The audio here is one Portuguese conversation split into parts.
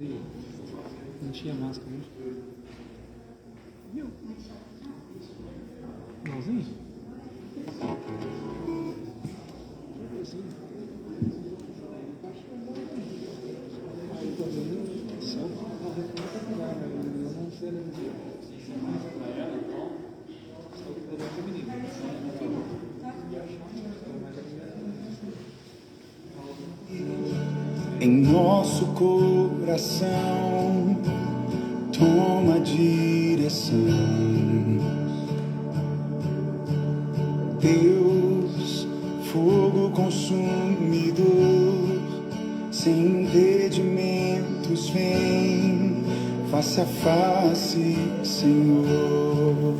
Não tinha máscara, né? Viu? Igualzinho? Assim. Aí tô vendo só eu não sei nem dizer. Só que eu vou menino. Em nosso coração, toma a direção. Deus, fogo consumidor, sem impedimentos, vem face a face, Senhor.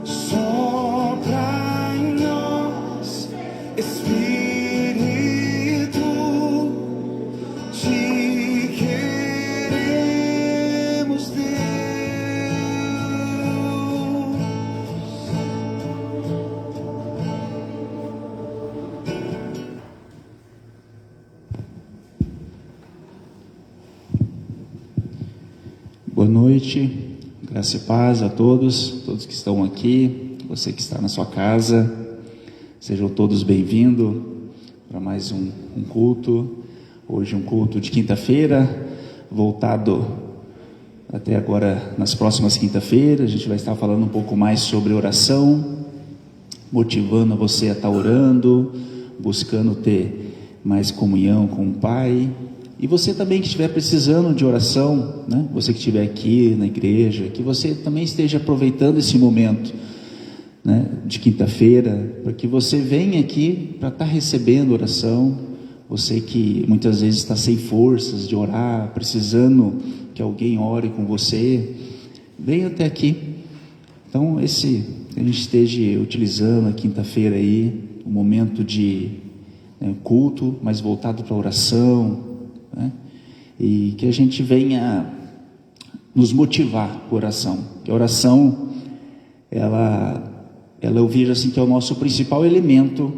Sopra em nós, Espírito. Boa noite, graça e paz a todos que estão aqui, você que está na sua casa, sejam todos bem-vindos para mais um culto. Hoje um culto de quinta-feira, voltado até agora nas próximas quinta-feiras. A gente vai estar falando um pouco mais sobre oração, motivando você a estar orando, buscando ter mais comunhão com o Pai. E você também que estiver precisando de oração, né? Você que estiver aqui na igreja, que você também esteja aproveitando esse momento, né, de quinta-feira, para que você venha aqui para estar recebendo oração. Você que muitas vezes está sem forças de orar, precisando que alguém ore com você, venha até aqui. Então que a gente esteja utilizando a quinta-feira aí, um momento de culto, mais voltado para a oração, né? E que a gente venha nos motivar com a oração. Que a oração, eu vejo assim que é o nosso principal elemento,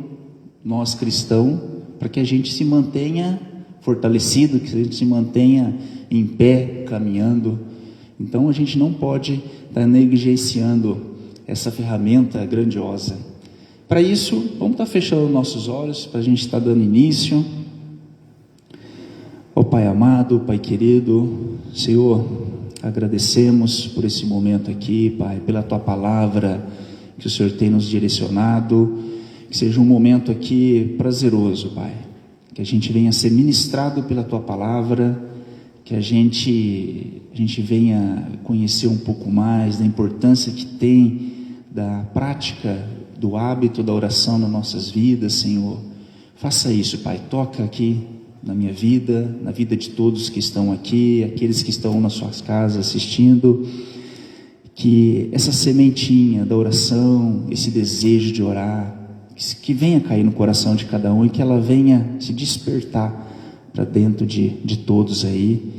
nós cristãos, para que a gente se mantenha fortalecido, que a gente se mantenha em pé, caminhando. Então a gente não pode estar negligenciando essa ferramenta grandiosa. Para isso, vamos estar fechando nossos olhos, para a gente estar dando início. Ó Pai amado, Pai querido, Senhor, agradecemos por esse momento aqui, Pai, pela Tua palavra que o Senhor tem nos direcionado, que seja um momento aqui prazeroso, Pai, que a gente venha ser ministrado pela Tua palavra, que a gente venha conhecer um pouco mais da importância que tem da prática, do hábito da oração nas nossas vidas, Senhor. Faça isso, Pai, toca aqui na minha vida, na vida de todos que estão aqui, aqueles que estão nas suas casas assistindo, que essa sementinha da oração, esse desejo de orar, que venha cair no coração de cada um e que ela venha se despertar para dentro de todos aí,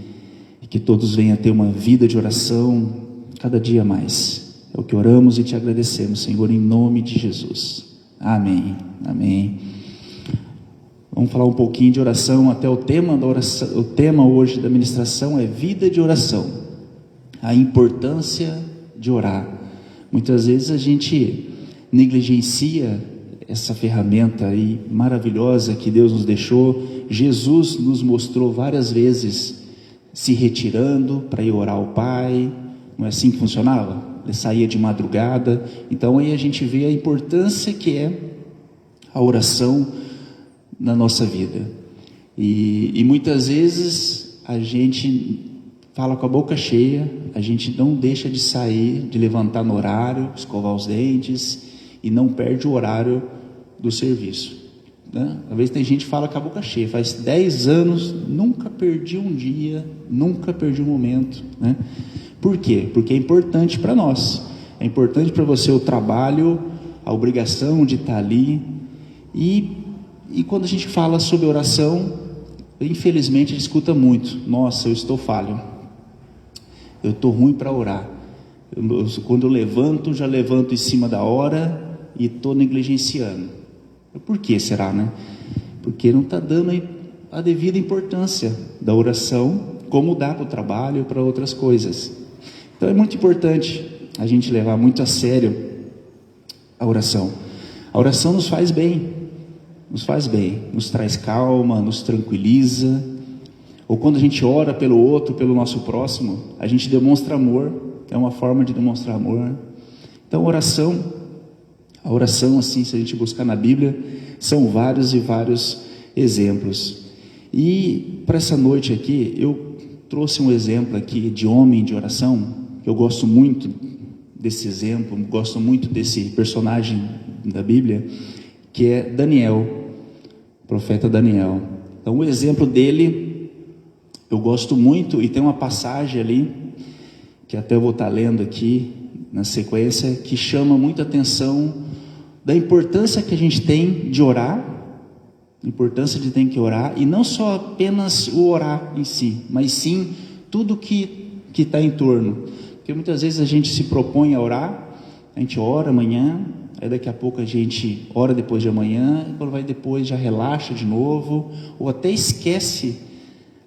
e que todos venham ter uma vida de oração cada dia mais. É o que oramos e te agradecemos, Senhor, em nome de Jesus. Amém, amém. Vamos falar um pouquinho de oração, até o tema da oração. O tema hoje da ministração é vida de oração, a importância de orar. Muitas vezes a gente negligencia essa ferramenta aí maravilhosa que Deus nos deixou. Jesus nos mostrou várias vezes se retirando para ir orar ao Pai. Não é assim que funcionava? Ele saía de madrugada. Então aí a gente vê a importância que é a oração na nossa vida, e muitas vezes a gente fala com a boca cheia, a gente não deixa de sair, de levantar no horário, escovar os dentes, e não perde o horário do serviço, né? Às vezes tem gente que fala com a boca cheia, faz 10 anos, nunca perdi um dia, nunca perdi um momento, né? Por quê? Porque é importante para nós, é importante para você o trabalho, a obrigação de estar ali, e quando a gente fala sobre oração, infelizmente a gente escuta muito: nossa, eu estou falho, eu estou ruim para orar, quando eu levanto, já levanto em cima da hora e estou negligenciando. Por que será, né? Porque não está dando a devida importância da oração, como dá para o trabalho e para outras coisas. Então é muito importante a gente levar muito a sério a oração. A oração nos faz bem, nos traz calma, nos tranquiliza. Ou quando a gente ora pelo outro, pelo nosso próximo, a gente demonstra amor, é uma forma de demonstrar amor. Então a oração assim, se a gente buscar na Bíblia, são vários e vários exemplos. E para essa noite aqui, eu trouxe um exemplo aqui de homem de oração, que eu gosto muito desse exemplo, gosto muito desse personagem da Bíblia, que é Daniel, o profeta Daniel. Então o exemplo dele, eu gosto muito, e tem uma passagem ali, que até eu vou estar lendo aqui, na sequência, que chama muita atenção da importância que a gente tem de orar, e não só apenas o orar em si, mas sim tudo que está em torno, porque muitas vezes a gente se propõe a orar, a gente ora amanhã, aí daqui a pouco a gente ora depois de amanhã, e quando vai depois já relaxa de novo, ou até esquece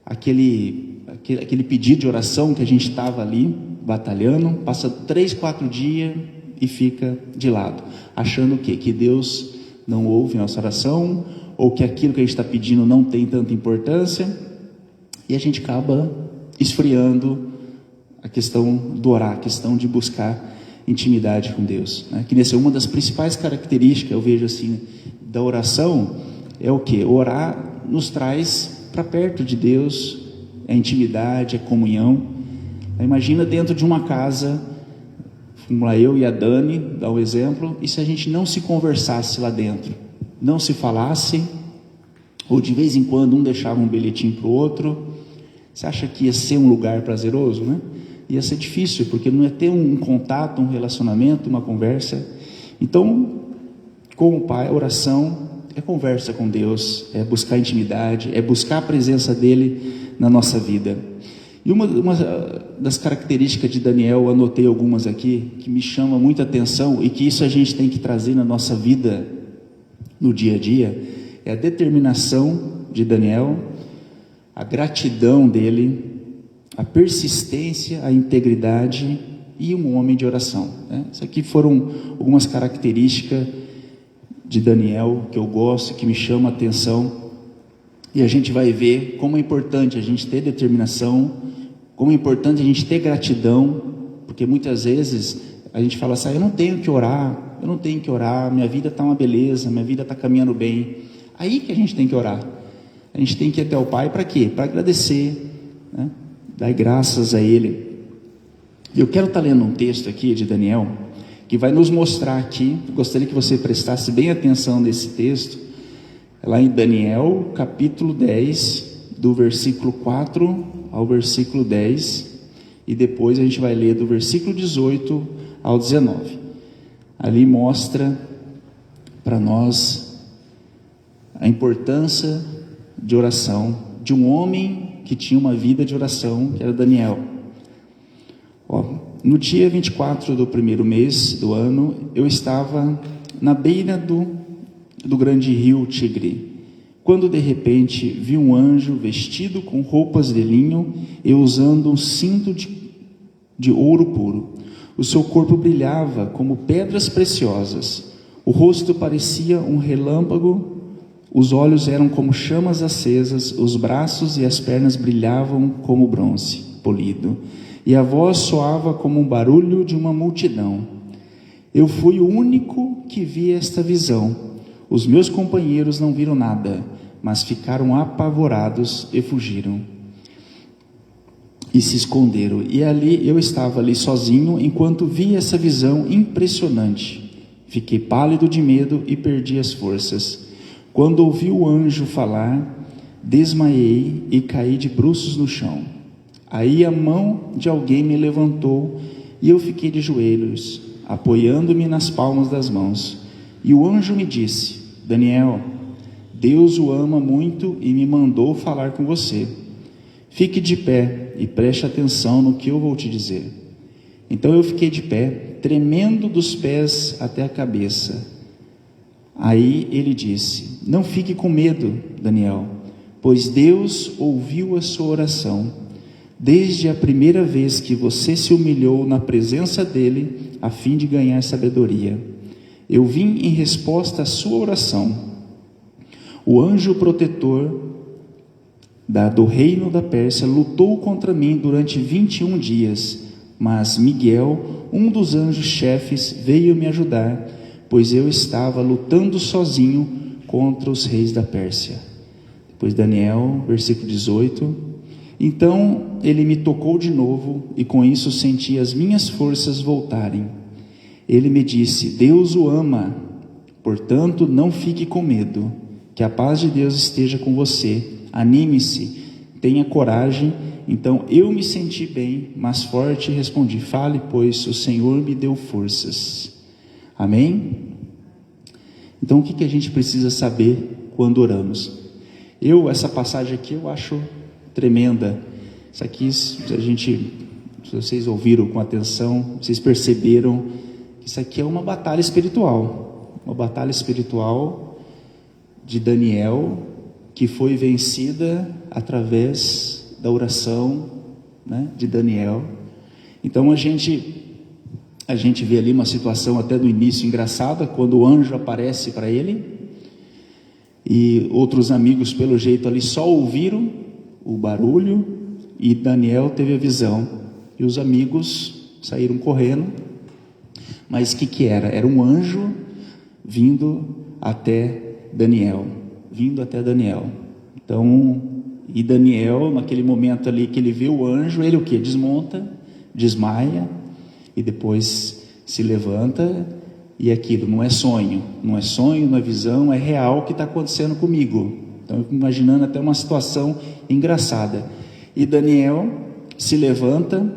aquele pedido de oração que a gente estava ali batalhando, passa 3, 4 dias e fica de lado, achando o quê? Que Deus não ouve nossa oração, ou que aquilo que a gente está pedindo não tem tanta importância, e a gente acaba esfriando a questão do orar, a questão de buscar intimidade com Deus, né? Que nessa uma das principais características, eu vejo assim, da oração, é o que? Orar nos traz para perto de Deus, é intimidade, é comunhão. Imagina dentro de uma casa, vamos lá, eu e a Dani, dá um exemplo, e se a gente não se conversasse lá dentro, não se falasse, ou de vez em quando um deixava um bilhetinho para o outro, você acha que ia ser um lugar prazeroso, né? Ia ser difícil, porque não ia ter um contato, um relacionamento, uma conversa. Então, com o Pai, a oração é conversa com Deus, é buscar intimidade, é buscar a presença dele na nossa vida. E uma das características de Daniel, eu anotei algumas aqui, que me chama muita atenção, e que isso a gente tem que trazer na nossa vida, no dia a dia, é a determinação de Daniel, a gratidão dele, a persistência, a integridade e um homem de oração, né? Isso aqui foram algumas características de Daniel que eu gosto, que me chama a atenção, e a gente vai ver como é importante a gente ter determinação, como é importante a gente ter gratidão, porque muitas vezes a gente fala assim, eu não tenho que orar, minha vida está uma beleza, minha vida está caminhando bem. Aí que a gente tem que orar, a gente tem que ir até o Pai para quê? Para agradecer, né? Dar graças a Ele. E eu quero estar lendo um texto aqui de Daniel, que vai nos mostrar aqui, gostaria que você prestasse bem atenção nesse texto, é lá em Daniel, capítulo 10, do versículo 4 ao versículo 10, e depois a gente vai ler do versículo 18 ao 19. Ali mostra para nós a importância de oração, de um homem que tinha uma vida de oração, que era Daniel. No dia 24 do primeiro mês do ano, eu estava na beira do grande rio Tigre, quando de repente vi um anjo vestido com roupas de linho e usando um cinto de ouro puro. O seu corpo brilhava como pedras preciosas, o rosto parecia um relâmpago, os olhos eram como chamas acesas, os braços e as pernas brilhavam como bronze polido, e a voz soava como um barulho de uma multidão. Eu fui o único que vi esta visão. Os meus companheiros não viram nada, mas ficaram apavorados e fugiram e se esconderam. E ali eu estava ali sozinho enquanto vi essa visão impressionante. Fiquei pálido de medo e perdi as forças. Quando ouvi o anjo falar, desmaiei e caí de bruços no chão. Aí a mão de alguém me levantou e eu fiquei de joelhos, apoiando-me nas palmas das mãos. E o anjo me disse, Daniel, Deus o ama muito e me mandou falar com você. Fique de pé e preste atenção no que eu vou te dizer. Então eu fiquei de pé, tremendo dos pés até a cabeça. Aí ele disse, não fique com medo, Daniel, pois Deus ouviu a sua oração, desde a primeira vez que você se humilhou na presença dele, a fim de ganhar sabedoria. Eu vim em resposta à sua oração. O anjo protetor do reino da Pérsia lutou contra mim durante 21 dias, mas Miguel, um dos anjos-chefes, veio me ajudar, pois eu estava lutando sozinho contra os reis da Pérsia. Depois Daniel, versículo 18. Então ele me tocou de novo, e com isso senti as minhas forças voltarem. Ele me disse: Deus o ama, portanto não fique com medo, que a paz de Deus esteja com você. Anime-se, tenha coragem. Então eu me senti bem, mas forte, e respondi: fale, pois o Senhor me deu forças. Amém? Então o que a gente precisa saber quando oramos? Essa passagem aqui eu acho tremenda. Isso aqui, se vocês ouviram com atenção, vocês perceberam que isso aqui é uma batalha espiritual. Uma batalha espiritual de Daniel, que foi vencida através da oração, né, de Daniel. Então a gente vê ali uma situação até no início engraçada, quando o anjo aparece para ele, e outros amigos pelo jeito ali só ouviram o barulho, e Daniel teve a visão, e os amigos saíram correndo. Mas o que era? Era um anjo vindo até Daniel. Então, e Daniel, naquele momento ali que ele vê o anjo, ele o que? Desmonta, desmaia, e depois se levanta, e aquilo não é sonho, não é visão, é real o que está acontecendo comigo. Então, imaginando até uma situação engraçada. E Daniel se levanta,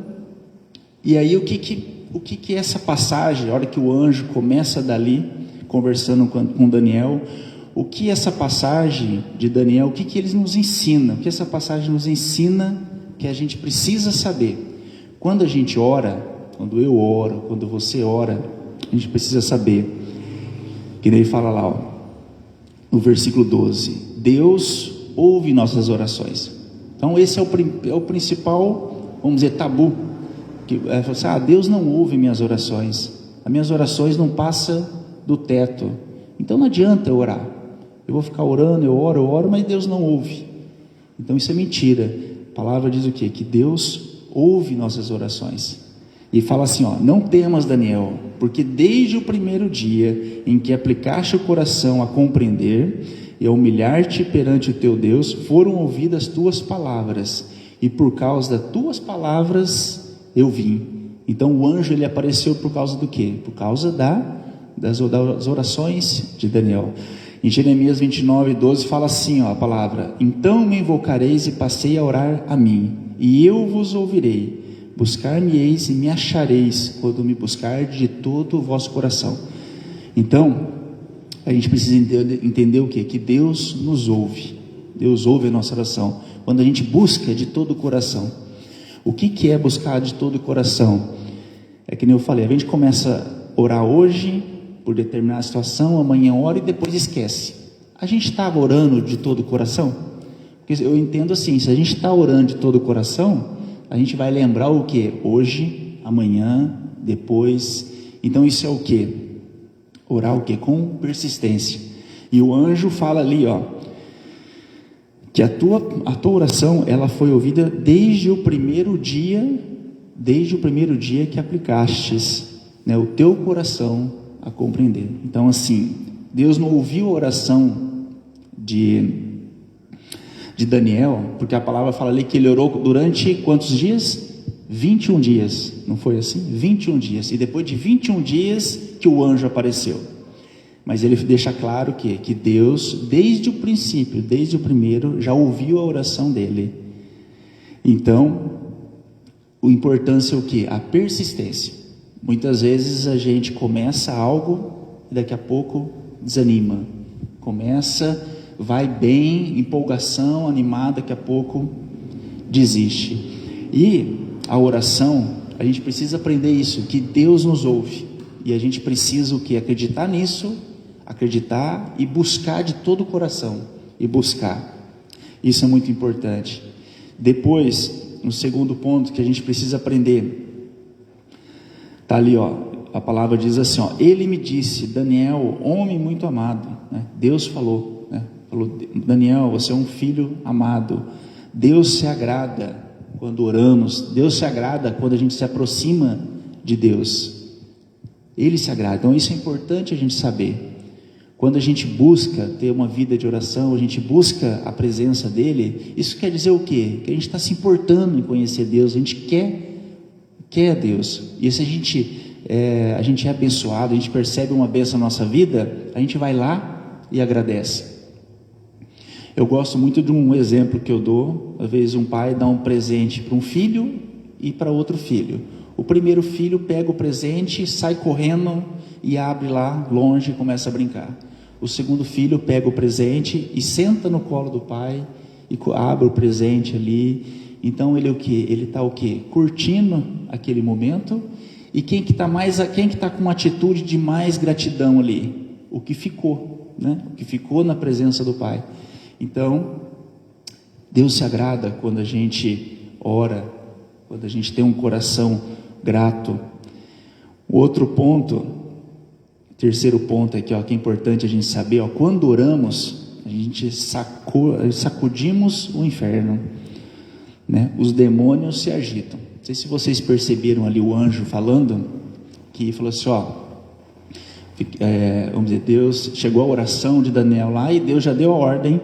e aí o que é essa passagem, a hora que o anjo começa dali, conversando com Daniel, o que essa passagem de Daniel, o que eles nos ensina, o que essa passagem nos ensina, que a gente precisa saber. Quando a gente ora, quando eu oro, quando você ora, a gente precisa saber, que daí fala lá, no versículo 12, Deus ouve nossas orações. Então esse é o principal, vamos dizer, tabu, que é assim, Deus não ouve minhas orações, as minhas orações não passam do teto, então não adianta eu orar, eu vou ficar orando, eu oro, mas Deus não ouve. Então isso é mentira. A palavra diz o quê? Que Deus ouve nossas orações. E fala assim, não temas, Daniel, porque desde o primeiro dia em que aplicaste o coração a compreender e a humilhar-te perante o teu Deus, foram ouvidas tuas palavras, e por causa das tuas palavras eu vim. Então o anjo, ele apareceu por causa do quê? Por causa das orações de Daniel. Em Jeremias 29:12 fala assim, a palavra: então me invocareis e passei a orar a mim, e eu vos ouvirei. Buscar-me-eis e me achareis, quando me buscardes de todo o vosso coração. Então, a gente precisa entender o quê? Que Deus nos ouve. Deus ouve a nossa oração, quando a gente busca de todo o coração. O que é buscar de todo o coração? É que nem eu falei, a gente começa a orar hoje, por determinada situação, amanhã ora e depois esquece. A gente estava orando de todo o coração? Porque eu entendo assim, se a gente está orando de todo o coração, a gente vai lembrar o que? Hoje, amanhã, depois. Então isso é o que? Orar o que? Com persistência. E o anjo fala ali, que a tua oração, ela foi ouvida desde o primeiro dia que aplicastes, né, o teu coração a compreender. Então assim, Deus não ouviu a oração de Daniel, porque a palavra fala ali que ele orou durante quantos dias? 21 dias, não foi assim? 21 dias, e depois de 21 dias que o anjo apareceu. Mas ele deixa claro que Deus, desde o princípio, desde o primeiro, já ouviu a oração dele. Então, a importância é o que? A persistência. Muitas vezes a gente começa algo e daqui a pouco desanima. Começa, vai bem, empolgação, animada, daqui a pouco desiste. E a oração, a gente precisa aprender isso, que Deus nos ouve. E a gente precisa o que? Acreditar nisso, acreditar e buscar de todo o coração. E buscar. Isso é muito importante. Depois, no segundo ponto que a gente precisa aprender, está ali, a palavra diz assim, ele me disse, Daniel, homem muito amado, né? Deus falou, né? Falou, Daniel, você é um filho amado. Deus se agrada quando oramos, Deus se agrada quando a gente se aproxima de Deus, Ele se agrada. Então isso é importante a gente saber. Quando a gente busca ter uma vida de oração, a gente busca a presença dEle, isso quer dizer o quê? Que a gente está se importando em conhecer Deus, a gente quer Deus, e se a gente é abençoado, a gente percebe uma bênção na nossa vida, a gente vai lá e agradece. Eu gosto muito de um exemplo que eu dou. Às vezes um pai dá um presente para um filho e para outro filho. O primeiro filho pega o presente, sai correndo e abre lá longe e começa a brincar. O segundo filho pega o presente e senta no colo do pai e abre o presente ali. Então ele está o quê? Curtindo aquele momento. E quem que está com uma atitude de mais gratidão ali? O que ficou, né? O que ficou na presença do pai. Então, Deus se agrada quando a gente ora, quando a gente tem um coração grato. O outro ponto, terceiro ponto aqui, que é importante a gente saber, quando oramos, a gente sacudimos o inferno, né? Os demônios se agitam. Não sei se vocês perceberam ali o anjo falando, que falou assim, vamos dizer, Deus, chegou a oração de Daniel lá e Deus já deu a ordem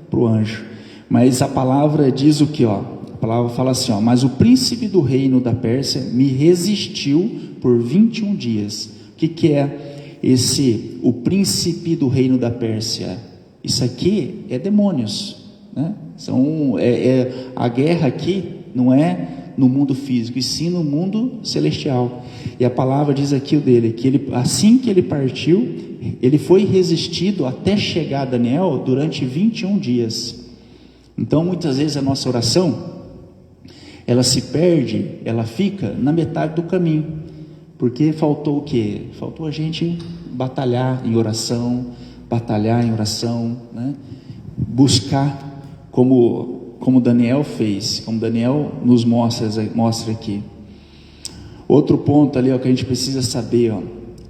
para o anjo, mas a palavra diz o que? A palavra fala assim, mas o príncipe do reino da Pérsia me resistiu por 21 dias. O que é o príncipe do reino da Pérsia? Isso aqui é demônios, né? A guerra aqui não é no mundo físico, e sim no mundo celestial. E a palavra diz aqui dele, que assim que ele partiu, ele foi resistido até chegar a Daniel durante 21 dias. Então muitas vezes a nossa oração, ela se perde, ela fica na metade do caminho, porque faltou o quê? Faltou a gente batalhar em oração, né? Buscar como Daniel fez, como Daniel nos mostra aqui. Outro ponto ali, que a gente precisa saber,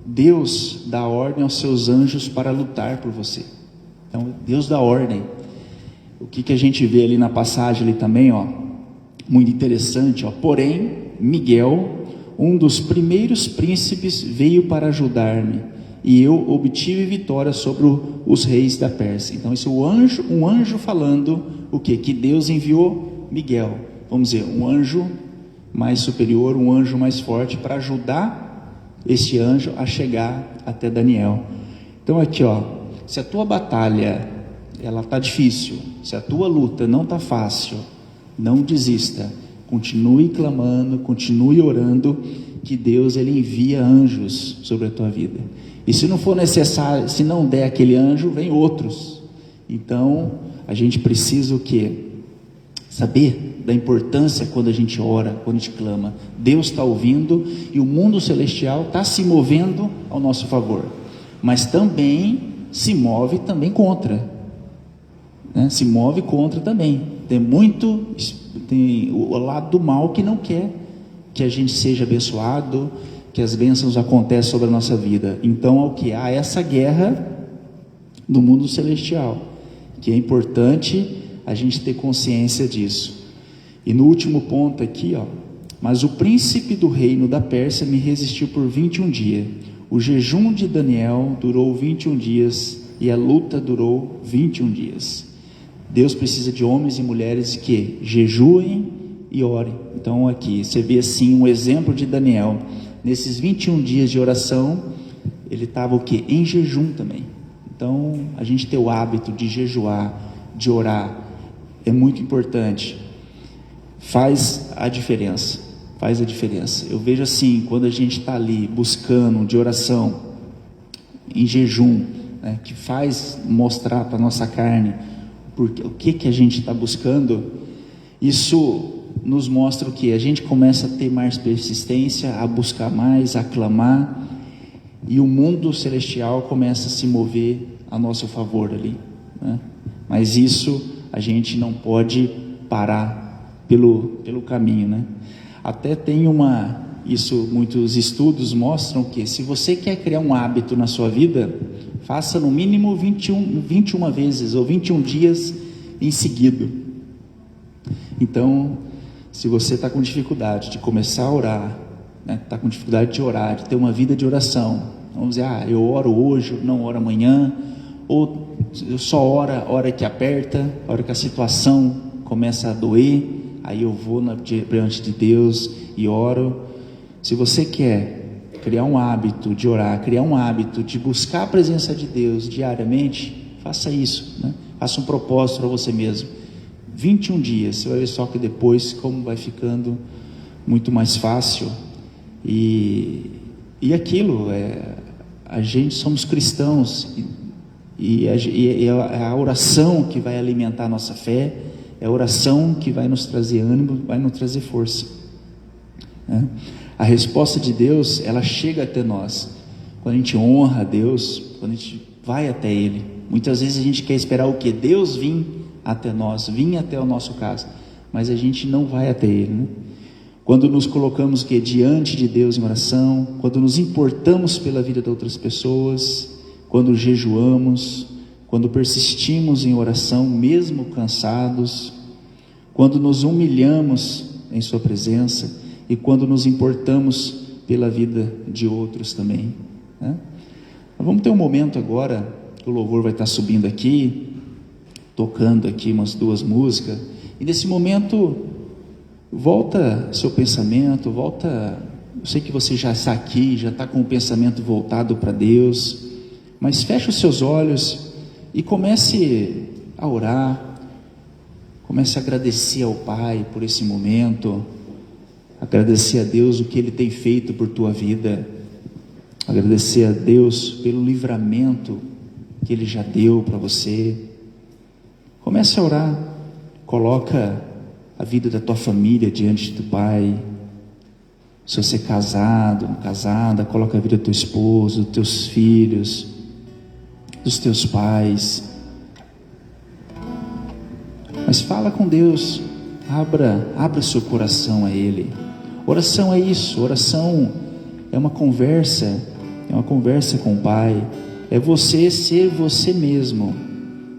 Deus dá ordem aos seus anjos para lutar por você. Então Deus dá ordem. O que a gente vê ali na passagem ali também, muito interessante, porém Miguel, um dos primeiros príncipes, veio para ajudar-me, e eu obtive vitória sobre os reis da Pérsia. Então esse é um anjo falando o quê? Que Deus enviou Miguel, vamos dizer, um anjo mais superior, um anjo mais forte, para ajudar esse anjo a chegar até Daniel. Então aqui, se a tua batalha ela está difícil, se a tua luta não está fácil, não desista, continue clamando, continue orando, que Deus ele envia anjos sobre a tua vida. E se não for necessário, se não der aquele anjo, vem outros. Então a gente precisa o quê? Saber da importância quando a gente ora, quando a gente clama. Deus está ouvindo e o mundo celestial está se movendo ao nosso favor, mas também se move também contra, né? Se move contra também. Tem o lado do mal que não quer que a gente seja abençoado, que as bênçãos aconteçam sobre a nossa vida. Então há essa guerra do mundo celestial, que é importante a gente ter consciência disso. E no último ponto aqui, mas o príncipe do reino da Pérsia me resistiu por 21 dias. O jejum de Daniel durou 21 dias e a luta durou 21 dias. Deus precisa de homens e mulheres que jejuem e orem. Então aqui você vê assim um exemplo de Daniel. Nesses 21 dias de oração, ele estava o quê? Em jejum também. Então a gente ter o hábito de jejuar, de orar, é muito importante. Faz a diferença. Eu vejo assim, quando a gente está ali buscando de oração, em jejum, né, que faz mostrar para a nossa carne o que a gente está buscando, isso nos mostra o que? A gente começa a ter mais persistência, a buscar mais, a clamar, e o mundo celestial começa a se mover a nosso favor ali, né? Mas isso a gente não pode parar pelo caminho, né? Até tem muitos estudos mostram que se você quer criar um hábito na sua vida, faça no mínimo 21 vezes ou 21 dias em seguida. Então, se você está com dificuldade de começar a orar, né, está com dificuldade de orar, de ter uma vida de oração, vamos dizer, eu oro hoje, não oro amanhã, ou eu só oro a hora que aperta, a hora que a situação começa a doer, aí eu vou diante de Deus e oro. Se você quer criar um hábito de orar, criar um hábito de buscar a presença de Deus diariamente, faça isso, né? Faça um propósito para você mesmo, 21 dias, você vai ver só que depois como vai ficando muito mais fácil. E aquilo, a gente somos cristãos, e é a oração que vai alimentar a nossa fé, é a oração que vai nos trazer ânimo, vai nos trazer força, né? A resposta de Deus, ela chega até nós quando a gente honra a Deus, quando a gente vai até Ele. Muitas vezes a gente quer esperar o que? Deus vir até nós, vir até o nosso caso, mas a gente não vai até Ele, né? Quando nos colocamos diante de Deus em oração, quando nos importamos pela vida de outras pessoas, quando jejuamos, quando persistimos em oração mesmo cansados, quando nos humilhamos em Sua presença e quando nos importamos pela vida de outros também, né? Nós vamos ter um momento agora, o louvor vai estar subindo aqui, tocando aqui umas 2 músicas, e nesse momento volta seu pensamento, eu sei que você já está aqui, já está com o pensamento voltado para Deus, mas feche os seus olhos e comece a orar, comece a agradecer ao Pai por esse momento, agradecer a Deus o que Ele tem feito por tua vida, agradecer a Deus pelo livramento que Ele já deu para você. Comece a orar, coloca a vida da tua família diante do Pai. Se você é casado, casada, coloca a vida do teu esposo, dos teus filhos, dos teus pais. Mas fala com Deus, abra seu coração a Ele. Oração é isso, oração é uma conversa com o Pai, é você ser você mesmo,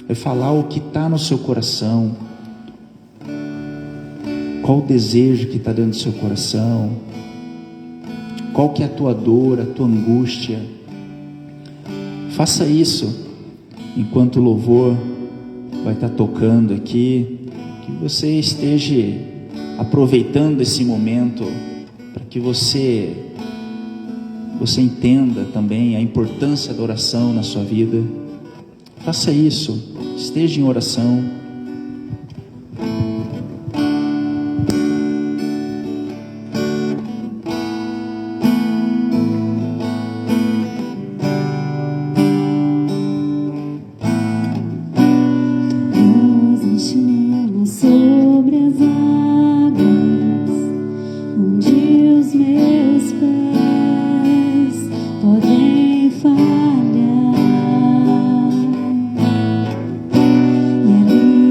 é falar o que está no seu coração, qual o desejo que está dentro do seu coração, qual que é a tua dor, a tua angústia. Faça isso enquanto o louvor vai estar tocando aqui, que você esteja aproveitando esse momento para que você entenda também a importância da oração na sua vida. Faça isso, esteja em oração. Podem falhar, e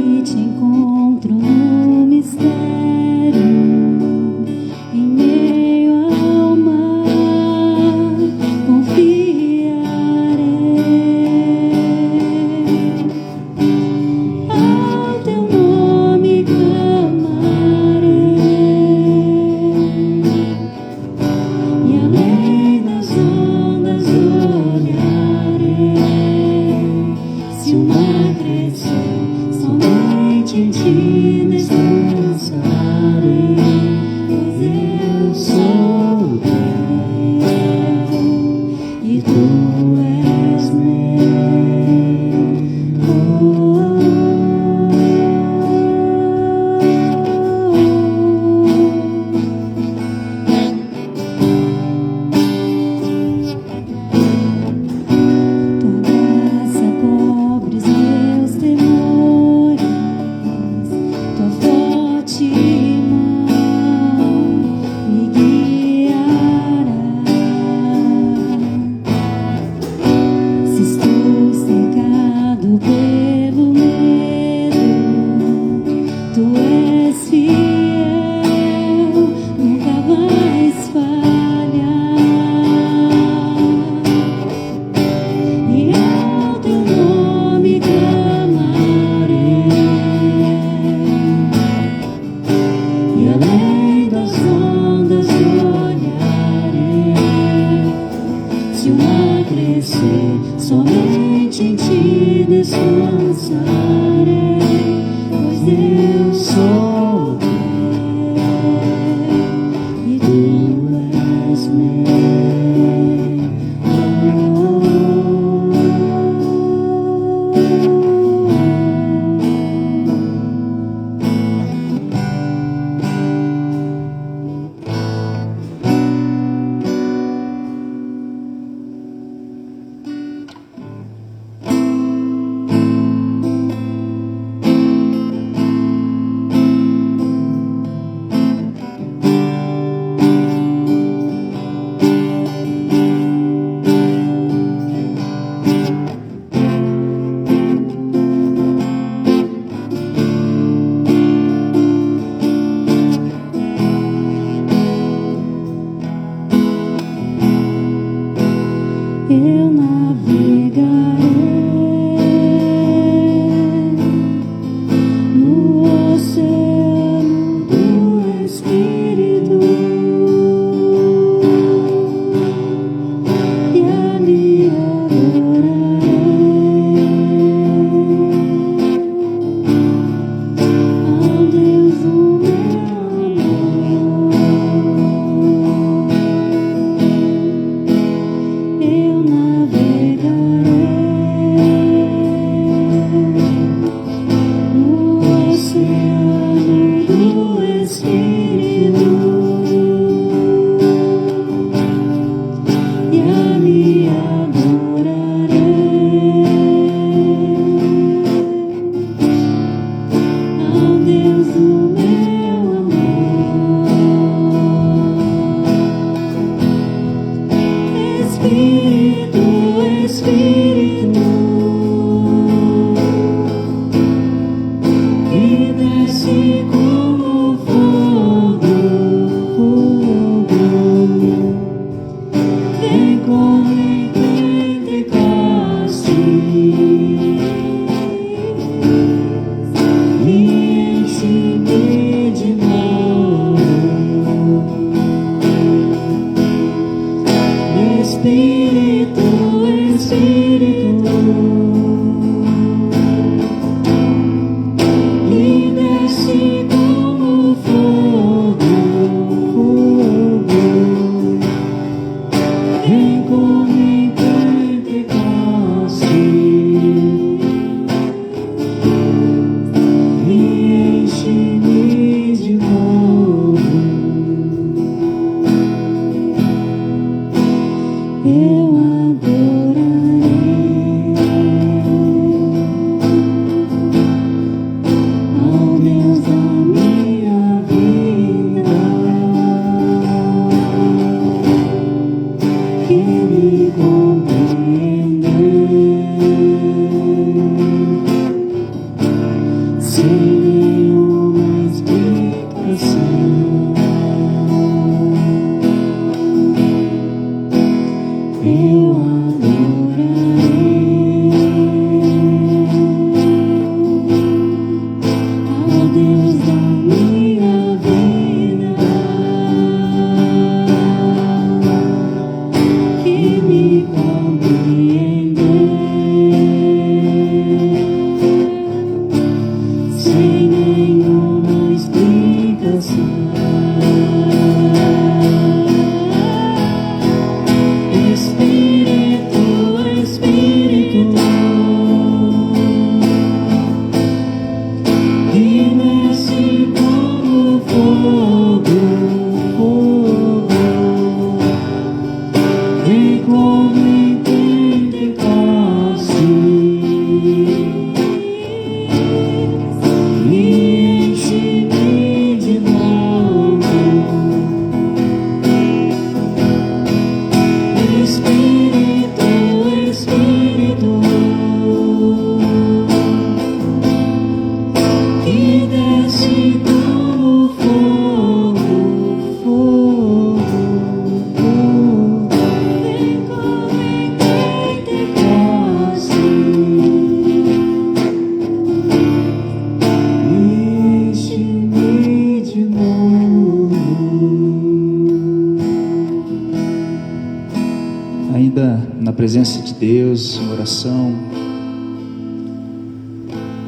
presença de Deus, em oração.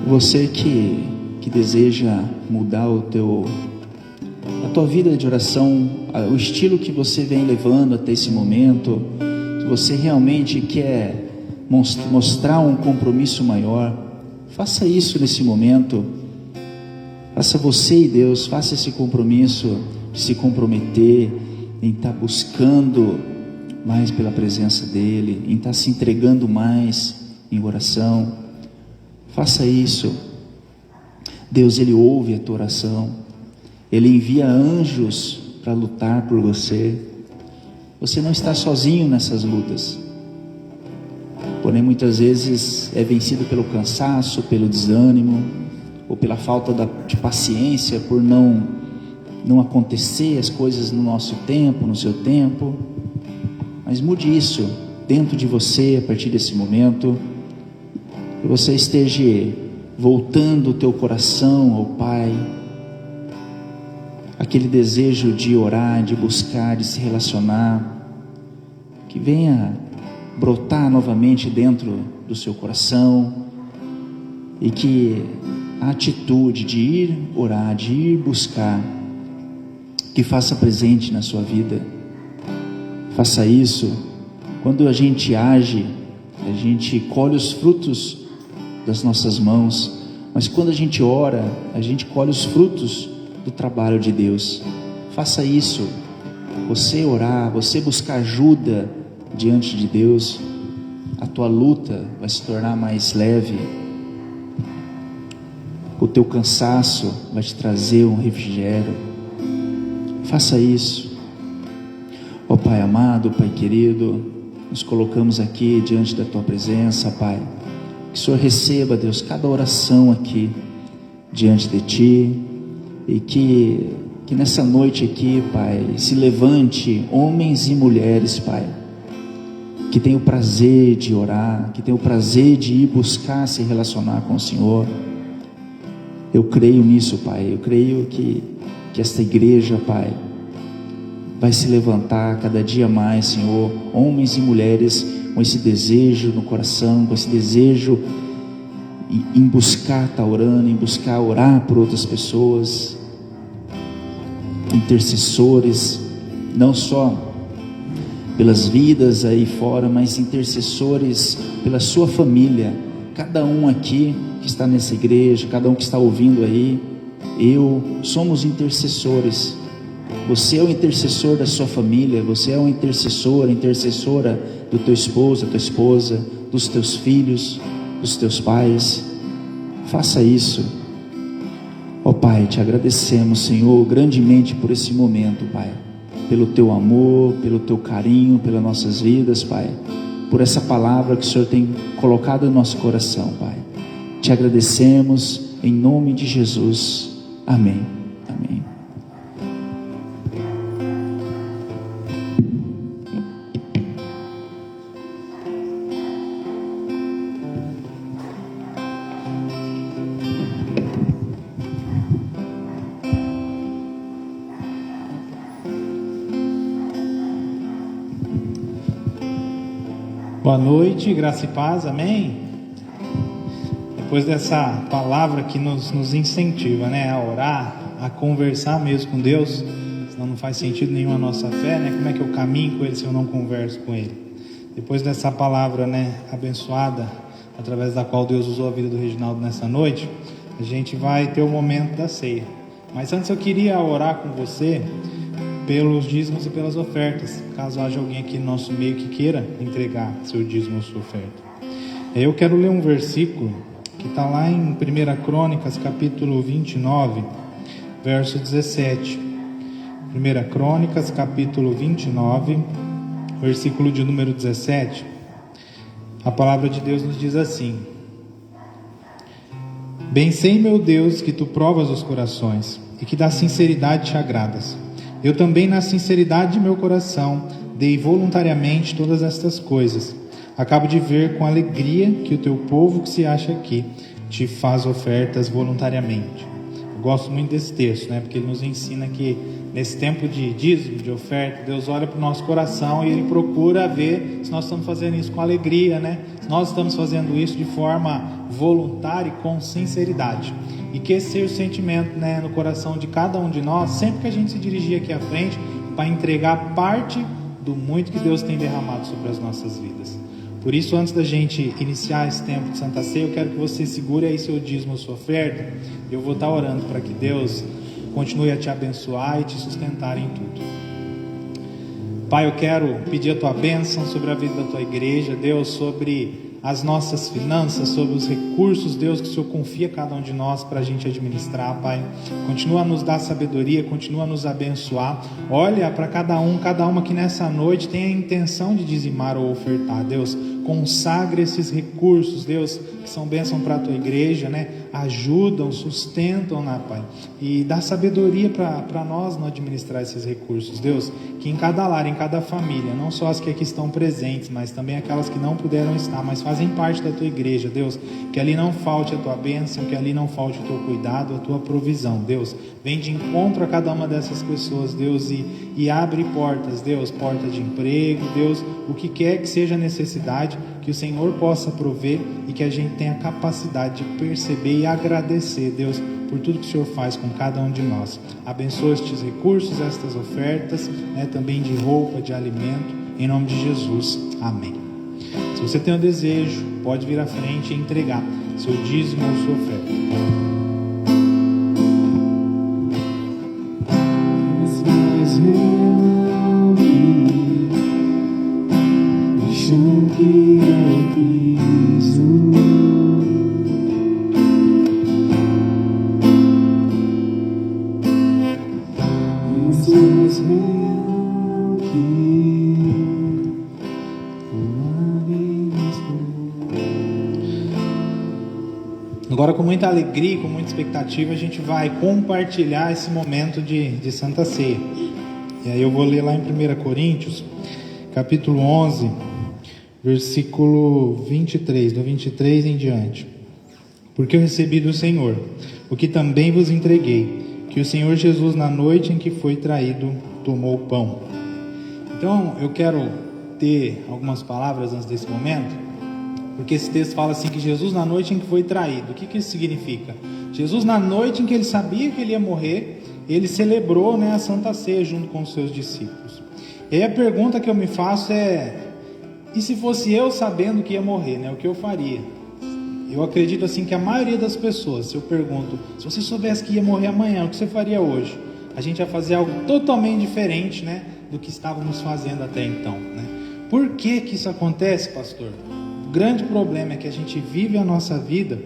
Você que deseja mudar a tua vida de oração, o estilo que você vem levando até esse momento, se você realmente quer mostrar um compromisso maior, faça isso nesse momento. Faça você e Deus, faça esse compromisso de se comprometer em estar buscando mais pela presença dEle, em estar se entregando mais em oração. Faça isso. Deus, Ele ouve a tua oração, Ele envia anjos para lutar por você. Você não está sozinho nessas lutas, porém muitas vezes é vencido pelo cansaço, pelo desânimo, ou pela falta de paciência, por não acontecer as coisas no nosso tempo, no seu tempo. Mas mude isso dentro de você a partir desse momento, que você esteja voltando o teu coração ao Pai, aquele desejo de orar, de buscar, de se relacionar, que venha brotar novamente dentro do seu coração, e que a atitude de ir orar, de ir buscar, que faça presente na sua vida. Faça isso. Quando a gente age, a gente colhe os frutos das nossas mãos, mas quando a gente ora, a gente colhe os frutos do trabalho de Deus. Faça isso. Você orar, você buscar ajuda diante de Deus, a tua luta vai se tornar mais leve. O teu cansaço vai te trazer um refrigério. Faça isso. Ó Pai amado, Pai querido, nos colocamos aqui diante da tua presença, Pai. Que o Senhor receba, Deus, cada oração aqui diante de ti, e que nessa noite aqui, Pai, se levante homens e mulheres, Pai, que tenham o prazer de orar, que tenham o prazer de ir buscar se relacionar com o Senhor. Eu creio nisso, Pai. Eu creio que esta igreja, Pai, vai se levantar cada dia mais, Senhor, homens e mulheres com esse desejo no coração, com esse desejo em buscar estar orando, em buscar orar por outras pessoas, intercessores, não só pelas vidas aí fora, mas intercessores pela sua família. Cada um aqui que está nessa igreja, cada um que está ouvindo aí, somos intercessores. Você é o intercessor da sua família, você é um intercessor, intercessora do teu esposo, da tua esposa, dos teus filhos, dos teus pais. Faça isso. Ó Pai, te agradecemos, Senhor, grandemente por esse momento, Pai, pelo teu amor, pelo teu carinho, pelas nossas vidas, Pai, por essa palavra que o Senhor tem colocado no nosso coração, Pai. Te agradecemos em nome de Jesus. Amém. Amém. Boa noite, graça e paz, amém? Depois dessa palavra que nos incentiva, né, a orar, a conversar mesmo com Deus, senão não faz sentido nenhum a nossa fé, né? Como é que eu caminho com Ele se eu não converso com Ele? Depois dessa palavra, né, abençoada, através da qual Deus usou a vida do Reginaldo nessa noite, a gente vai ter o momento da ceia. Mas antes eu queria orar com você pelos dízimos e pelas ofertas, caso haja alguém aqui no nosso meio que queira entregar seu dízimo ou sua oferta. Eu quero ler um versículo que está lá em 1 Crônicas, capítulo 29, verso 17. 1 Crônicas, capítulo 29, versículo de número 17. A palavra de Deus nos diz assim: Bem sei, meu Deus, que tu provas os corações e que da sinceridade te agradas. Eu também, na sinceridade de meu coração, dei voluntariamente todas estas coisas. Acabo de ver com alegria que o teu povo que se acha aqui te faz ofertas voluntariamente. gosto muito desse texto, né? Porque ele nos ensina que nesse tempo de dízimo, de oferta, Deus olha para o nosso coração e Ele procura ver se nós estamos fazendo isso com alegria, né? Se nós estamos fazendo isso de forma voluntária e com sinceridade. E que esse seja o sentimento, né, no coração de cada um de nós, sempre que a gente se dirigir aqui à frente, para entregar parte do muito que Deus tem derramado sobre as nossas vidas. Por isso, antes da gente iniciar esse tempo de Santa Ceia, eu quero que você segure aí seu dízimo, sua oferta. Eu vou estar orando para que Deus continue a te abençoar e te sustentar em tudo. Pai, eu quero pedir a Tua bênção sobre a vida da Tua igreja, Deus, sobre as nossas finanças, sobre os recursos, Deus, que o Senhor confia a cada um de nós para a gente administrar, Pai. Continua a nos dar sabedoria, continua a nos abençoar. Olha para cada uma que nessa noite tem a intenção de dizimar ou ofertar, Deus. Consagre esses recursos, Deus, que são bênção para a Tua igreja, né? Ajudam, sustentam, né, Pai? E dá sabedoria para nós não administrar esses recursos, Deus. Que em cada lar, em cada família, não só as que aqui estão presentes, mas também aquelas que não puderam estar, mas fazem parte da Tua igreja, Deus. Que ali não falte a Tua bênção, que ali não falte o Teu cuidado, a Tua provisão, Deus. Vem de encontro a cada uma dessas pessoas, Deus, e abre portas, Deus, porta de emprego, Deus, o que quer que seja necessidade, que o Senhor possa prover e que a gente tenha a capacidade de perceber e agradecer, Deus, por tudo que o Senhor faz com cada um de nós. Abençoa estes recursos, estas ofertas, né, também de roupa, de alimento, em nome de Jesus. Amém. Se você tem um desejo, pode vir à frente e entregar seu dízimo ou sua oferta. Agora, com muita alegria e com muita expectativa, a gente vai compartilhar esse momento de Santa Ceia. E aí eu vou ler lá em 1 Coríntios, capítulo 11, versículo 23, do 23 em diante. Porque eu recebi do Senhor o que também vos entreguei, que o Senhor Jesus, na noite em que foi traído, tomou o pão. Então, eu quero ter algumas palavras antes desse momento, porque esse texto fala assim, que Jesus na noite em que foi traído. O que isso significa? Jesus na noite em que ele sabia que ele ia morrer, ele celebrou, né, a Santa Ceia junto com os seus discípulos. E aí a pergunta que eu me faço é, e se fosse eu sabendo que ia morrer, né, o que eu faria? Eu acredito assim que a maioria das pessoas, se eu pergunto, se você soubesse que ia morrer amanhã, o que você faria hoje? A gente ia fazer algo totalmente diferente, né, do que estávamos fazendo até então, né? Por que isso acontece, pastor? O grande problema é que a gente vive a nossa vida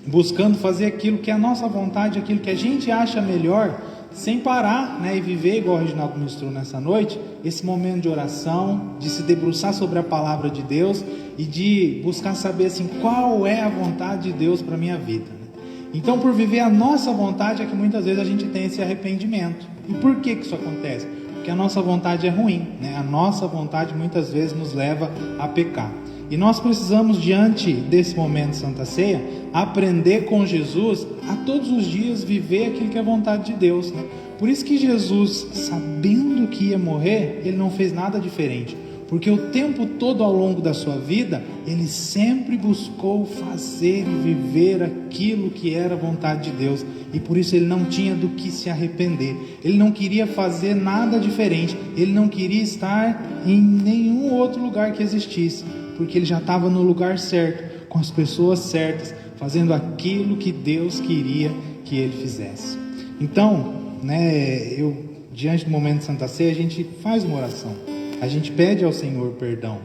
buscando fazer aquilo que é a nossa vontade, aquilo que a gente acha melhor, sem parar, né, e viver, igual o Reginaldo ministrou nessa noite, esse momento de oração, de se debruçar sobre a palavra de Deus e de buscar saber assim, qual é a vontade de Deus para a minha vida, né? Então, por viver a nossa vontade é que muitas vezes a gente tem esse arrependimento. E por que isso acontece? Porque a nossa vontade é ruim, né? A nossa vontade muitas vezes nos leva a pecar. E nós precisamos, diante desse momento de Santa Ceia, aprender com Jesus a todos os dias viver aquilo que é a vontade de Deus, né? Por isso que Jesus, sabendo que ia morrer, ele não fez nada diferente. Porque o tempo todo ao longo da sua vida, ele sempre buscou fazer e viver aquilo que era a vontade de Deus. E por isso ele não tinha do que se arrepender. Ele não queria fazer nada diferente. Ele não queria estar em nenhum outro lugar que existisse. Porque ele já estava no lugar certo, com as pessoas certas, fazendo aquilo que Deus queria que ele fizesse. Então, né, diante do momento de Santa Ceia, a gente faz uma oração. A gente pede ao Senhor perdão.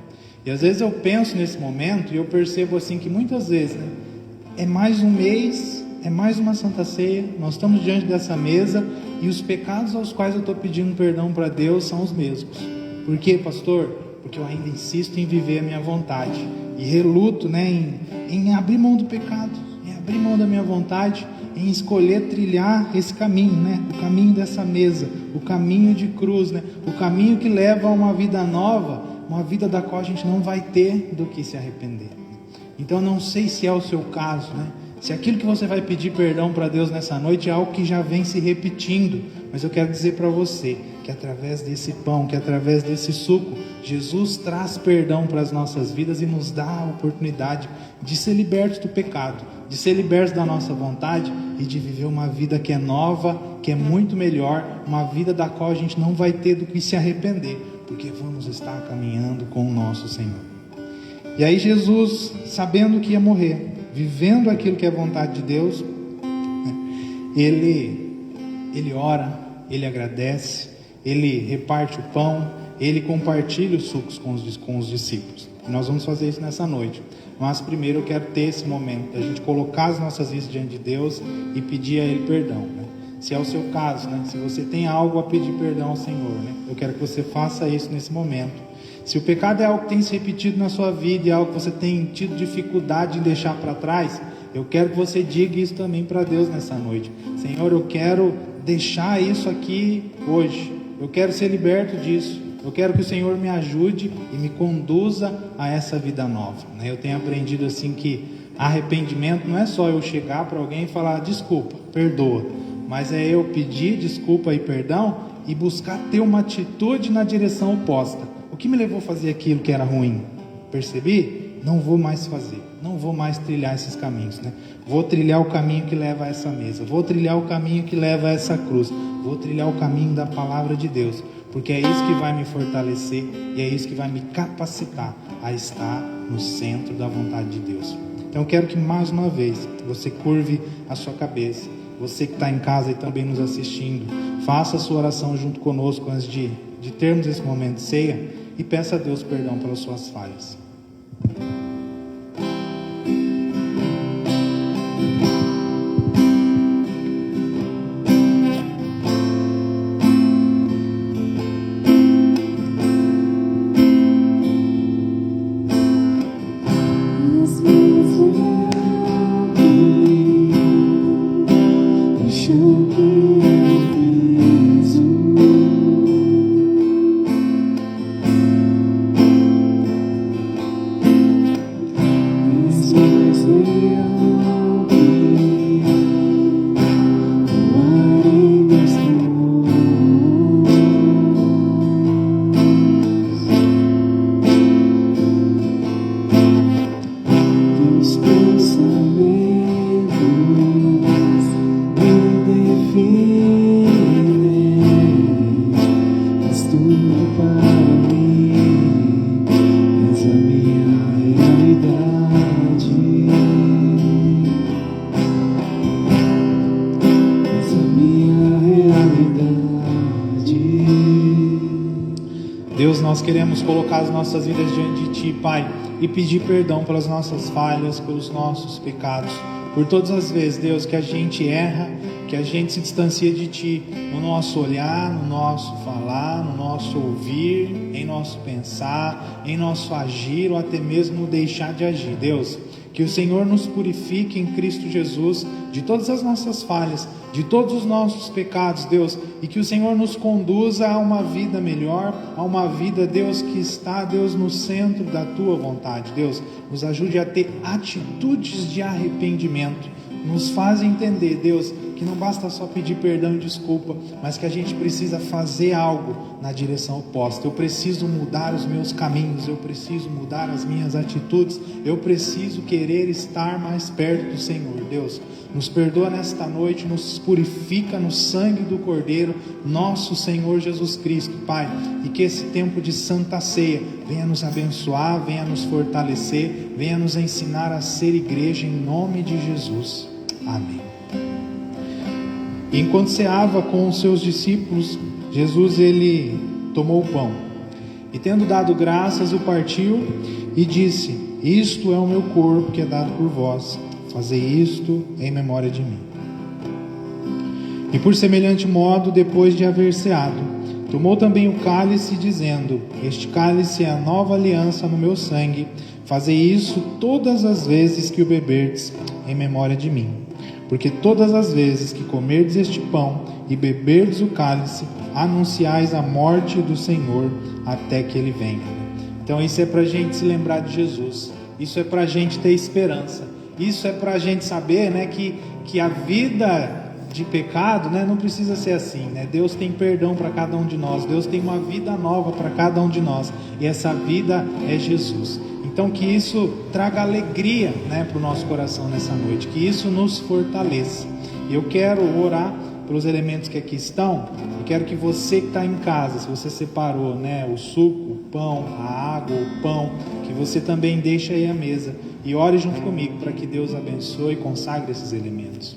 E às vezes eu penso nesse momento e eu percebo assim que muitas vezes, né, é mais um mês, é mais uma Santa Ceia, nós estamos diante dessa mesa e os pecados aos quais eu estou pedindo perdão para Deus são os mesmos. Por quê, pastor? Porque eu ainda insisto em viver a minha vontade e reluto, né, em abrir mão do pecado, em abrir mão da minha vontade, em escolher trilhar esse caminho, né, o caminho dessa mesa, o caminho de cruz, né, o caminho que leva a uma vida nova, uma vida da qual a gente não vai ter do que se arrepender. Então, não sei se é o seu caso, né, Se aquilo que você vai pedir perdão para Deus nessa noite é algo que já vem se repetindo, mas eu quero dizer para você que através desse pão, que através desse suco, Jesus traz perdão para as nossas vidas e nos dá a oportunidade de ser libertos do pecado, de ser libertos da nossa vontade e de viver uma vida que é nova, que é muito melhor, uma vida da qual a gente não vai ter do que se arrepender, porque vamos estar caminhando com o nosso Senhor. E aí Jesus, sabendo que ia morrer, vivendo aquilo que é vontade de Deus, ele ora, ele agradece, ele reparte o pão, ele compartilha os sucos com os discípulos. E nós vamos fazer isso nessa noite. Mas primeiro eu quero ter esse momento da gente colocar as nossas vidas diante de Deus e pedir a Ele perdão, né? Se é o seu caso, né? Se você tem algo a pedir perdão ao Senhor, né? Eu quero que você faça isso nesse momento. Se o pecado é algo que tem se repetido na sua vida e é algo que você tem tido dificuldade em deixar para trás, eu quero que você diga isso também para Deus nessa noite. Senhor, eu quero deixar isso aqui hoje. Eu quero ser liberto disso. Eu quero que o Senhor me ajude e me conduza a essa vida nova. Eu tenho aprendido assim que arrependimento não é só eu chegar para alguém e falar desculpa, perdoa, mas é eu pedir desculpa e perdão e buscar ter uma atitude na direção oposta. O que me levou a fazer aquilo que era ruim? Percebi? Não vou mais fazer, não vou mais trilhar esses caminhos, Vou trilhar o caminho que leva a essa mesa, vou trilhar o caminho que leva a essa cruz, vou trilhar o caminho da palavra de Deus, porque é isso que vai me fortalecer e é isso que vai me capacitar a estar no centro da vontade de Deus. Então eu quero que mais uma vez você curve a sua cabeça, você que está em casa e também nos assistindo, faça a sua oração junto conosco antes de termos esse momento de ceia e peça a Deus perdão pelas suas falhas. Deus, nós queremos colocar as nossas vidas diante de Ti, Pai, e pedir perdão pelas nossas falhas, pelos nossos pecados, por todas as vezes, Deus, que a gente erra, que a gente se distancia de Ti, no nosso olhar, no nosso falar, no nosso ouvir, em nosso pensar, em nosso agir, ou até mesmo deixar de agir. Deus, que o Senhor nos purifique em Cristo Jesus de todas as nossas falhas, de todos os nossos pecados, Deus, e que o Senhor nos conduza a uma vida melhor, a uma vida, Deus, que está, Deus, no centro da Tua vontade. Deus, nos ajude a ter atitudes de arrependimento, nos faz entender, Deus, que não basta só pedir perdão e desculpa, mas que a gente precisa fazer algo na direção oposta. Eu preciso mudar os meus caminhos, eu preciso mudar as minhas atitudes, eu preciso querer estar mais perto do Senhor. Deus, nos perdoa nesta noite, nos purifica no sangue do Cordeiro, nosso Senhor Jesus Cristo, Pai, e que esse tempo de Santa Ceia venha nos abençoar, venha nos fortalecer, venha nos ensinar a ser igreja em nome de Jesus. Amém. Enquanto ceava com os seus discípulos, Jesus, ele tomou o pão e, tendo dado graças, o partiu e disse: isto é o meu corpo que é dado por vós, fazei isto em memória de mim. E por semelhante modo, depois de haver ceado, tomou também o cálice, dizendo: este cálice é a nova aliança no meu sangue, fazei isso todas as vezes que o beberdes em memória de mim. Porque todas as vezes que comerdes este pão e beberdes o cálice, anunciais a morte do Senhor até que Ele venha. Então isso é para a gente se lembrar de Jesus, isso é para a gente ter esperança, isso é para a gente saber, né, que a vida de pecado, né, não precisa ser assim, né? Deus tem perdão para cada um de nós, Deus tem uma vida nova para cada um de nós, e essa vida é Jesus. Então que isso traga alegria, né, para o nosso coração nessa noite, que isso nos fortaleça. E eu quero orar pelos elementos que aqui estão, e quero que você que está em casa, se você separou, né, o suco, o pão, a água, o pão, que você também deixe aí a mesa e ore junto comigo para que Deus abençoe e consagre esses elementos.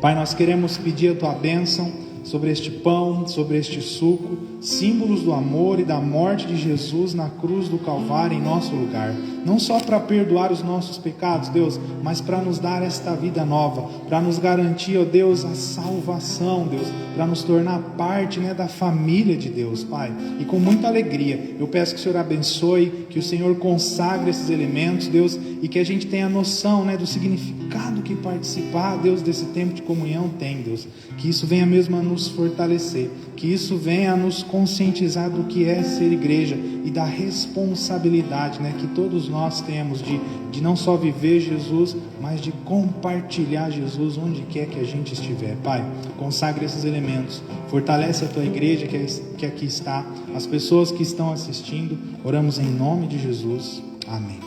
Pai, nós queremos pedir a Tua bênção sobre este pão, sobre este suco, símbolos do amor e da morte de Jesus na cruz do Calvário em nosso lugar. Não só para perdoar os nossos pecados, Deus, mas para nos dar esta vida nova, para nos garantir, ó Deus, a salvação, Deus, para nos tornar parte, né, da família de Deus, Pai. E com muita alegria, eu peço que o Senhor abençoe, que o Senhor consagre esses elementos, Deus, e que a gente tenha noção, né, do significado que participar, Deus, desse tempo de comunhão tem, Deus. Que isso venha mesmo a nos fortalecer, que isso venha a nos conscientizar do que é ser igreja e da responsabilidade, né, que todos nós temos de não só viver Jesus, mas de compartilhar Jesus onde quer que a gente estiver. Pai, consagre esses elementos, fortalece a Tua igreja que aqui está, as pessoas que estão assistindo, oramos em nome de Jesus, amém.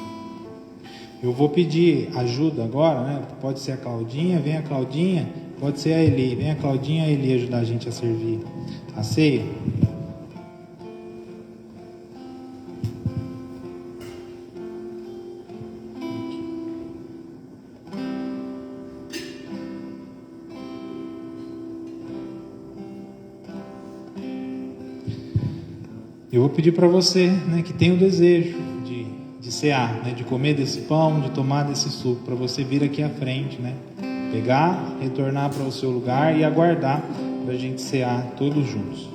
Eu vou pedir ajuda agora, né? Pode ser a Claudinha, vem a Claudinha, pode ser a Eli, vem a Claudinha e a Eli ajudar a gente a servir a ceia. Eu vou pedir para você, né, que tem o desejo de cear, né, de comer desse pão, de tomar desse suco, para você vir aqui à frente, né, pegar, retornar para o seu lugar e aguardar para a gente cear todos juntos.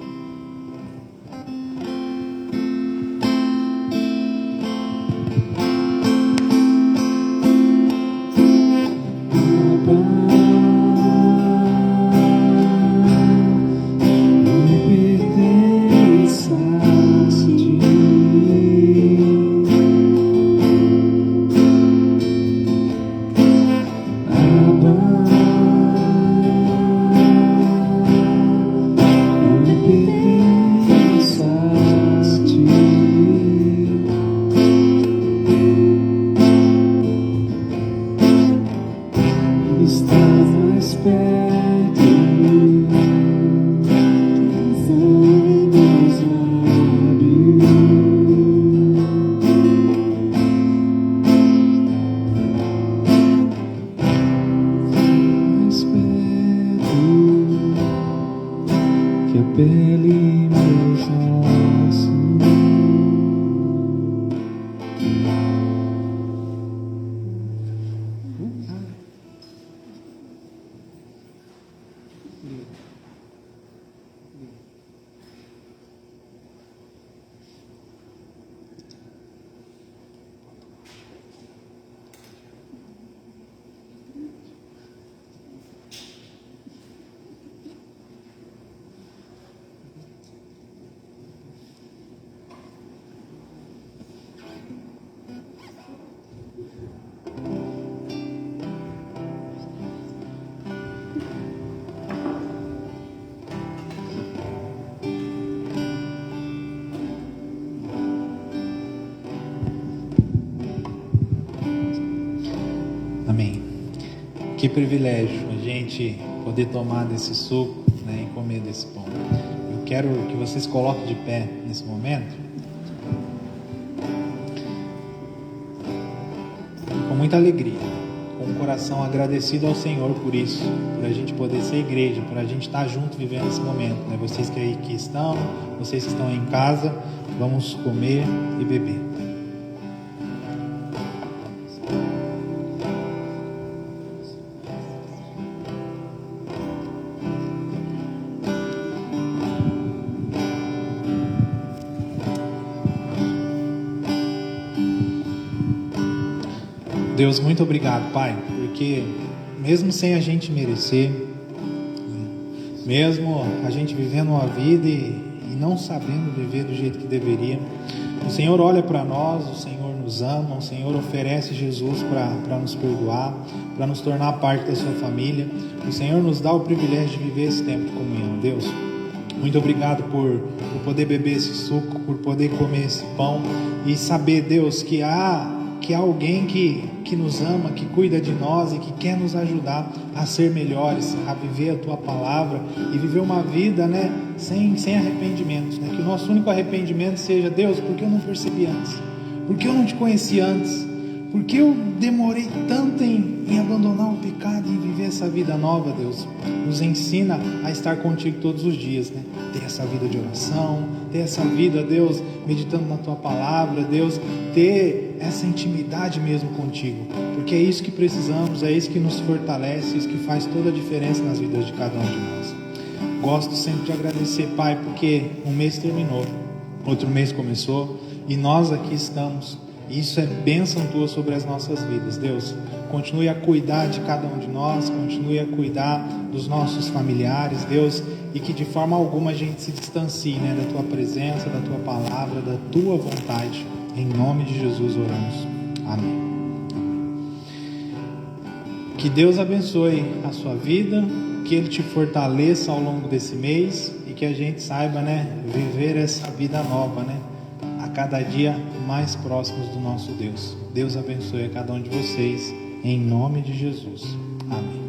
Amém. Que privilégio a gente poder tomar desse suco, né, e comer desse pão. Eu quero que vocês coloquem de pé nesse momento. Com muita alegria, com o coração agradecido ao Senhor por isso, por a gente poder ser igreja, por a gente estar junto vivendo esse momento, né? Vocês que aí que estão, vocês que estão aí em casa, vamos comer e beber. Deus, muito obrigado, Pai, porque mesmo sem a gente merecer, mesmo a gente vivendo uma vida e não sabendo viver do jeito que deveria, O Senhor olha para nós, o Senhor nos ama, o Senhor oferece Jesus para nos perdoar, para nos tornar parte da sua família. O Senhor nos dá o privilégio de viver esse tempo de comunhão. Deus, muito obrigado por poder beber esse suco, por poder comer esse pão e saber, Deus, que há alguém que nos ama, que cuida de nós e que quer nos ajudar a ser melhores, a viver a Tua palavra e viver uma vida, né, sem arrependimentos, né? Que o nosso único arrependimento seja: Deus, por que eu não percebi antes? Por que eu não Te conheci antes? Por que eu demorei tanto em abandonar o pecado e viver essa vida nova, Deus? Nos ensina a estar contigo todos os dias, né? Ter essa vida de oração, ter essa vida, Deus, meditando na Tua palavra, Deus, ter essa intimidade mesmo contigo, porque é isso que precisamos, é isso que nos fortalece, é isso que faz toda a diferença nas vidas de cada um de nós. Gosto sempre de agradecer, Pai, porque um mês terminou, outro mês começou e nós aqui estamos. Isso é bênção Tua sobre as nossas vidas, Deus. Continue a cuidar de cada um de nós, continue a cuidar dos nossos familiares, Deus, e que de forma alguma a gente se distancie, né, da Tua presença, da Tua palavra, da Tua vontade. Em nome de Jesus oramos. Amém. Que Deus abençoe a sua vida, que Ele te fortaleça ao longo desse mês e que a gente saiba, né, viver essa vida nova, né, a cada dia mais próximos do nosso Deus. Deus abençoe a cada um de vocês, em nome de Jesus. Amém.